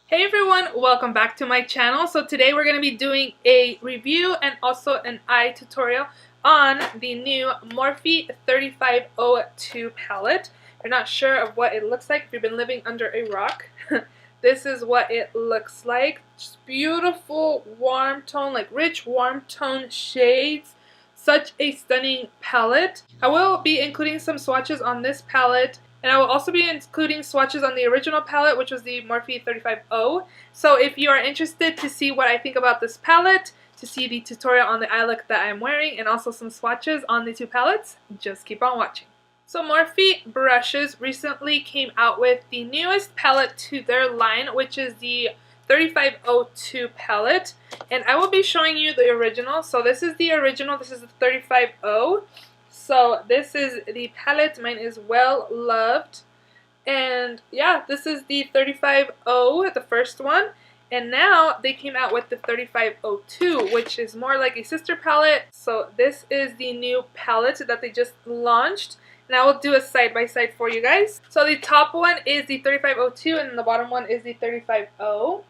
Hey everyone, welcome back to my channel. So today we're going to be doing a review and also an eye tutorial on the new Morphe 3502 palette. If you're not sure of what it looks like, if you've been living under a rock, this is what it looks like. Just beautiful warm tone, like rich warm tone shades. Such a stunning palette. I will be including some swatches on this palette. And I will also be including swatches on the original palette, which was the Morphe 35O. So if you are interested to see what I think about this palette, to see the tutorial on the eye look that I'm wearing, and also some swatches on the two palettes, just keep on watching. So Morphe Brushes recently came out with the newest palette to their line, which is the 3502 palette. And I will be showing you the original. So this is the original, this is the 35O. So this is the palette. Mine is Well Loved. And yeah, this is the 35O, the first one. And now they came out with the 3502, which is more like a sister palette. So this is the new palette that they just launched. And I will do a side-by-side for you guys. So the top one is the 3502 and the bottom one is the 35O.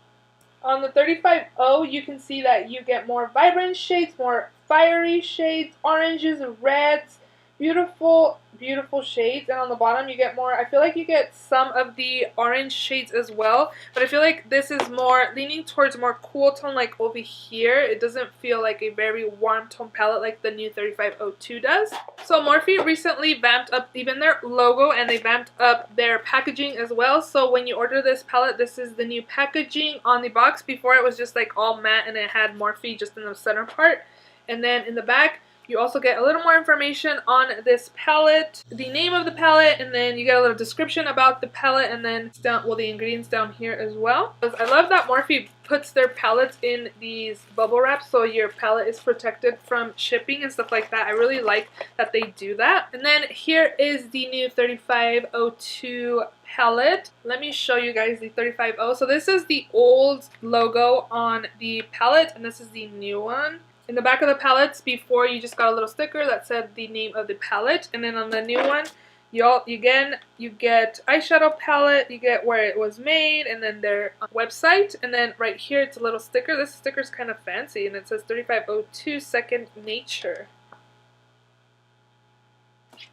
On the 35O, you can see that you get more vibrant shades, more fiery shades, oranges, reds, beautiful, beautiful shades. And on the bottom, you get more, I feel like you get some of the orange shades as well. But I feel like this is more leaning towards more cool tone, like over here. It doesn't feel like a very warm tone palette like the new 3502 does. So Morphe recently vamped up even their logo, and they vamped up their packaging as well. So when you order this palette, this is the new packaging on the box. Before it was just like all matte and it had Morphe just in the center part. And then in the back, you also get a little more information on this palette, the name of the palette, and then you get a little description about the palette, and then down, well, the ingredients down here as well. I love that Morphe puts their palettes in these bubble wraps so your palette is protected from shipping and stuff like that. I really like that they do that. And then here is the new 3502 palette. Let me show you guys the 35O. So this is the old logo on the palette, and this is the new one. In the back of the palettes, before, you just got a little sticker that said the name of the palette, and then on the new one, you get eyeshadow palette, you get where it was made, and then their website, and then right here it's a little sticker. This sticker is kind of fancy, and it says 3502 Second Nature.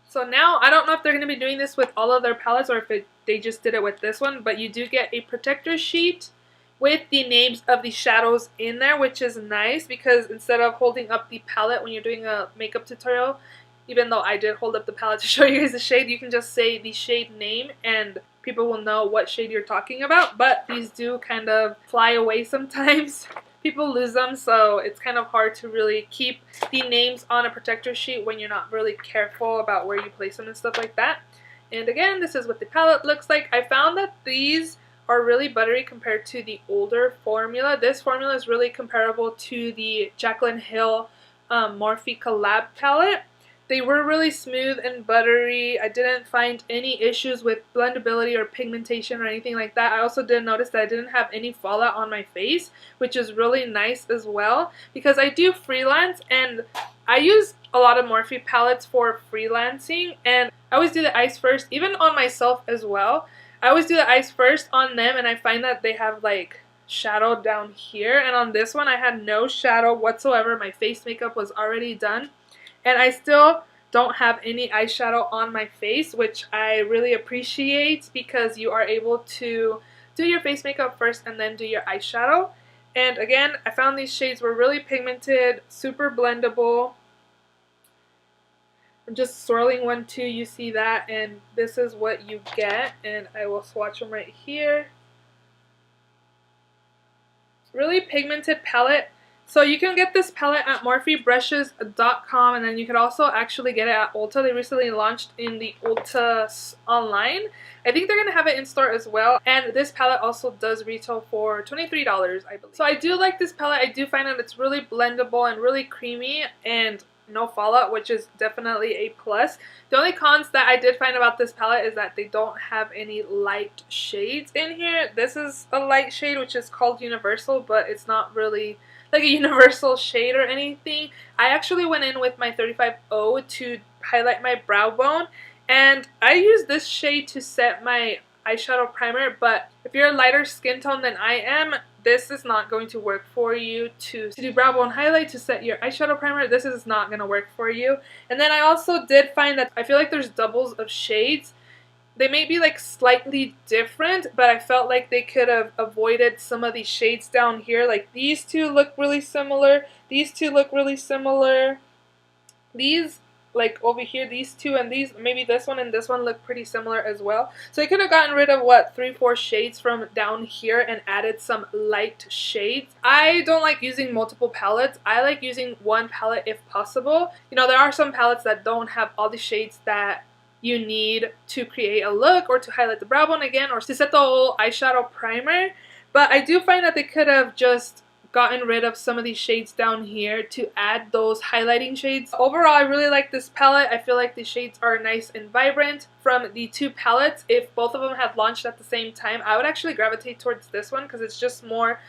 So now, I don't know if they're going to be doing this with all of their palettes or if they just did it with this one, but you do get a protector sheet with the names of the shadows in there, which is nice because instead of holding up the palette when you're doing a makeup tutorial, even though I did hold up the palette to show you guys the shade, you can just say the shade name and people will know what shade you're talking about. But these do kind of fly away sometimes. People lose them, so it's kind of hard to really keep the names on a protector sheet when you're not really careful about where you place them and stuff like that. And again, this is what the palette looks like. I found that these are really buttery compared to the older formula. This formula is really comparable to the Jaclyn Hill Morphe collab palette. They were really smooth and buttery. I didn't find any issues with blendability or pigmentation or anything like that. I also did notice that I didn't have any fallout on my face, which is really nice as well because I do freelance and I use a lot of Morphe palettes for freelancing, and I always do the eyes first, even on myself as well. I always do the eyes first on them, and I find that they have like shadow down here, and on this one I had no shadow whatsoever. My face makeup was already done, and I still don't have any eyeshadow on my face, which I really appreciate because you are able to do your face makeup first and then do your eyeshadow. And again, I found these shades were really pigmented, super blendable. I'm just swirling one too, you see that, and this is what you get, and I will swatch them right here. Really pigmented palette. So you can get this palette at morphebrushes.com, and then you can also actually get it at Ulta. They recently launched in the Ulta online. I think they're going to have it in store as well, and this palette also does retail for $23, I believe. So I do like this palette. I do find that it's really blendable and really creamy, and no fallout, which is definitely a plus. The only cons that I did find about this palette is that they don't have any light shades in here. This is a light shade, which is called Universal, but it's not really like a universal shade or anything. I actually went in with my 35O to highlight my brow bone, and I used this shade to set my eyeshadow primer, but if you're a lighter skin tone than I am, this is not going to work for you to do brow bone highlight, to set your eyeshadow primer. This is not going to work for you. And then I also did find that I feel like there's doubles of shades. They may be like slightly different, but I felt like they could have avoided some of these shades down here. Like these two look really similar. These two look really similar. These, like over here, these two and these, maybe this one and this one look pretty similar as well. So I could have gotten rid of what, 3-4 shades from down here and added some light shades. I don't like using multiple palettes. I like using one palette if possible. You know, there are some palettes that don't have all the shades that you need to create a look or to highlight the brow bone again or to set the whole eyeshadow primer. But I do find that they could have just gotten rid of some of these shades down here to add those highlighting shades. Overall, I really like this palette. I feel like the shades are nice and vibrant. From the two palettes, if both of them had launched at the same time, I would actually gravitate towards this one because it's just more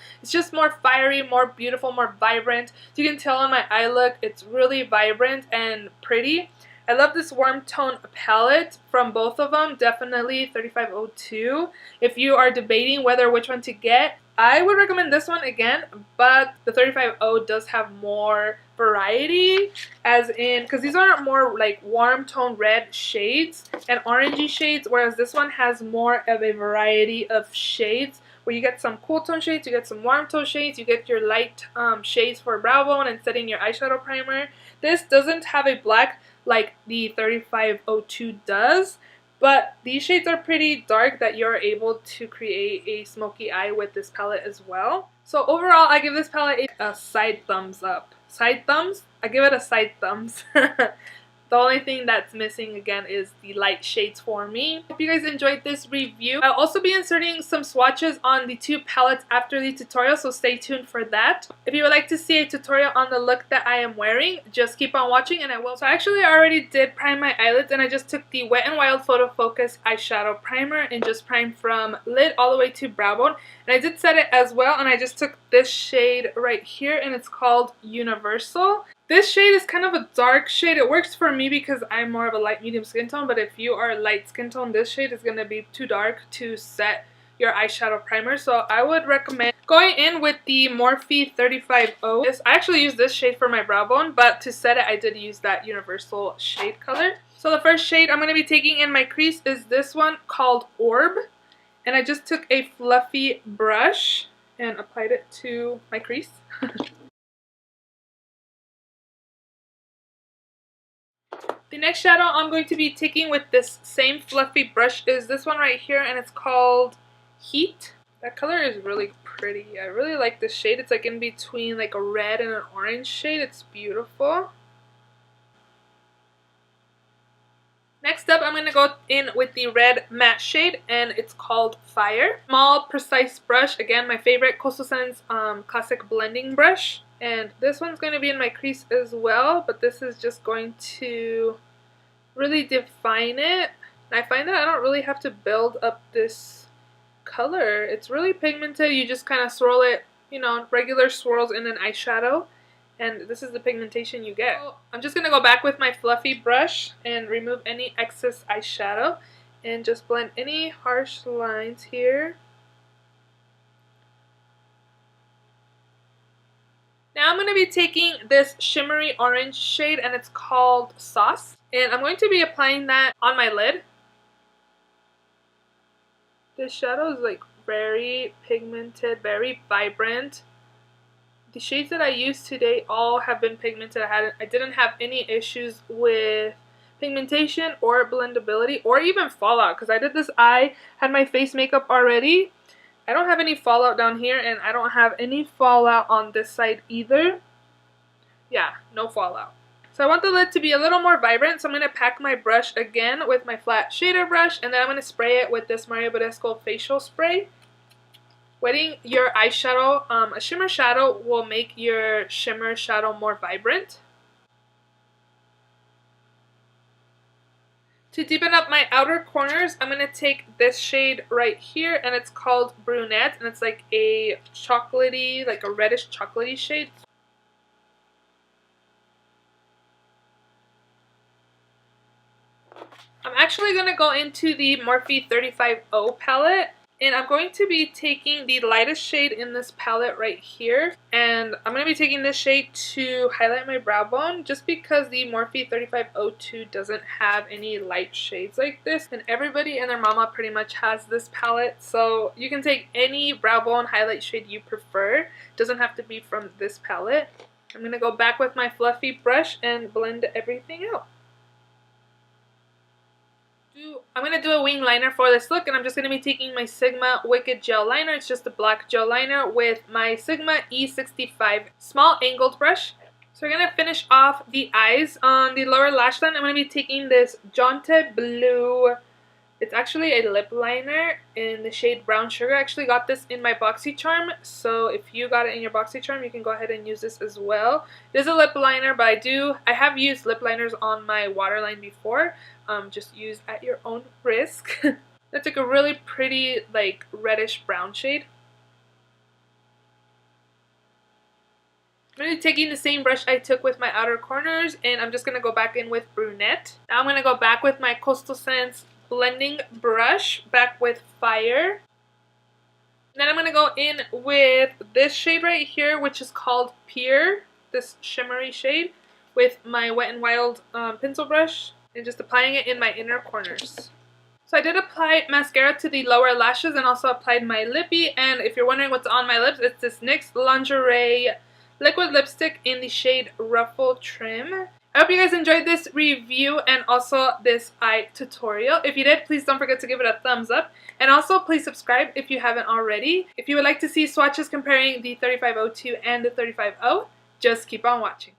fiery, more beautiful, more vibrant. You can tell on my eye look, it's really vibrant and pretty. I love this warm tone palette from both of them, definitely 3502. If you are debating which one to get, I would recommend this one again, but the 35O does have more variety, as in, because these are more like warm tone red shades and orangey shades, whereas this one has more of a variety of shades where you get some cool tone shades, you get some warm tone shades, you get your light shades for brow bone and setting your eyeshadow primer. This doesn't have a black like the 3502 does, but these shades are pretty dark that you're able to create a smoky eye with this palette as well. So overall, I give this palette a side thumbs up. Side thumbs? I give it a side thumbs. The only thing that's missing again is the light shades for me. Hope you guys enjoyed this review. I'll also be inserting some swatches on the two palettes after the tutorial, so stay tuned for that. If you would like to see a tutorial on the look that I am wearing, just keep on watching and I will. So actually I already did prime my eyelids, and I just took the Wet n Wild Photo Focus eyeshadow primer and just primed from lid all the way to brow bone. And I did set it as well, and I just took this shade right here, and it's called Universal. This shade is kind of a dark shade. It works for me because I'm more of a light medium skin tone, but if you are a light skin tone, this shade is going to be too dark to set your eyeshadow primer. So I would recommend going in with the Morphe 35O. I actually used this shade for my brow bone, but to set it I did use that Universal shade color. So the first shade I'm going to be taking in my crease is this one called Orb. And I just took a fluffy brush and applied it to my crease. The next shadow I'm going to be taking with this same fluffy brush is this one right here, and it's called Heat. That color is really pretty. I really like this shade. It's like in between like a red and an orange shade. It's beautiful. Next up, I'm going to go in with the red matte shade, and it's called Fire. Small, precise brush. Again, my favorite Coastal Scents classic blending brush. And this one's going to be in my crease as well, but this is just going to really define it. And I find that I don't really have to build up this color. It's really pigmented. You just kind of swirl it, you know, regular swirls in an eyeshadow. And this is the pigmentation you get. So I'm just going to go back with my fluffy brush and remove any excess eyeshadow and just blend any harsh lines here. Now I'm going to be taking this shimmery orange shade, and it's called Sauce. And I'm going to be applying that on my lid. This shadow is like very pigmented, very vibrant. The shades that I used today all have been pigmented. I didn't have any issues with pigmentation or blendability or even fallout, because I did this eye, had my face makeup already. I don't have any fallout down here, and I don't have any fallout on this side either. Yeah, no fallout. So I want the lid to be a little more vibrant, so I'm going to pack my brush again with my flat shader brush, and then I'm going to spray it with this Mario Badescu facial spray. Wetting your eyeshadow, a shimmer shadow will make your shimmer shadow more vibrant. To deepen up my outer corners, I'm going to take this shade right here, and it's called Brunette, and it's like a chocolatey, like a reddish chocolatey shade. I'm actually going to go into the Morphe 35O palette. And I'm going to be taking the lightest shade in this palette right here. And I'm going to be taking this shade to highlight my brow bone just because the Morphe 3502 doesn't have any light shades like this. And everybody and their mama pretty much has this palette. So you can take any brow bone highlight shade you prefer. It doesn't have to be from this palette. I'm going to go back with my fluffy brush and blend everything out. I'm going to do a wing liner for this look, and I'm just going to be taking my Sigma Wicked Gel Liner. It's just a black gel liner with my Sigma E65 small angled brush. So we're going to finish off the eyes. On the lower lash line, I'm going to be taking this Jaunted Blue. It's actually a lip liner in the shade Brown Sugar. I actually got this in my BoxyCharm, so if you got it in your BoxyCharm, you can go ahead and use this as well. It is a lip liner, but I have used lip liners on my waterline before. Just use at your own risk. That's like a really pretty, like, reddish brown shade. I'm going to be taking the same brush I took with my outer corners, and I'm just going to go back in with brunette. Now I'm going to go back with my Coastal Scents blending brush, back with Fire. And then I'm going to go in with this shade right here, which is called Pier, this shimmery shade, with my Wet n Wild pencil brush, and just applying it in my inner corners. So I did apply mascara to the lower lashes and also applied my lippy, and if you're wondering what's on my lips, it's this NYX Lingerie liquid lipstick in the shade Ruffle Trim. I hope you guys enjoyed this review and also this eye tutorial. If you did, please don't forget to give it a thumbs up. And also, please subscribe if you haven't already. If you would like to see swatches comparing the 3502 and the 35O, just keep on watching.